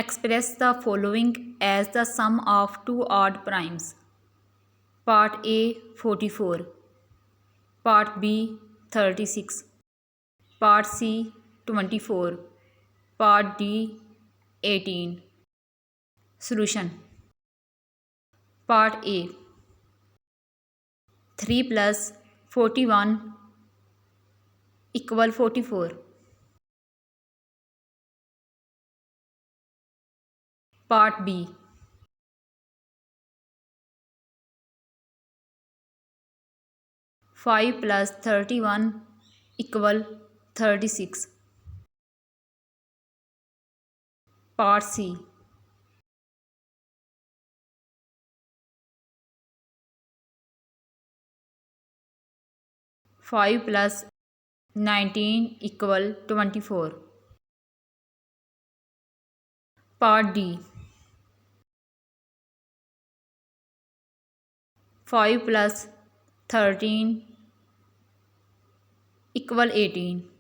Express the following as the sum of two odd primes. Part A 44, Part B 36, Part C 24, Part D 18. Solution. Part A. 3 plus 41 equal 44. Part B. 5 plus 31 equal 36. Part C. 5 plus 19 equal 24. Part D. 5 plus 13 equal 18.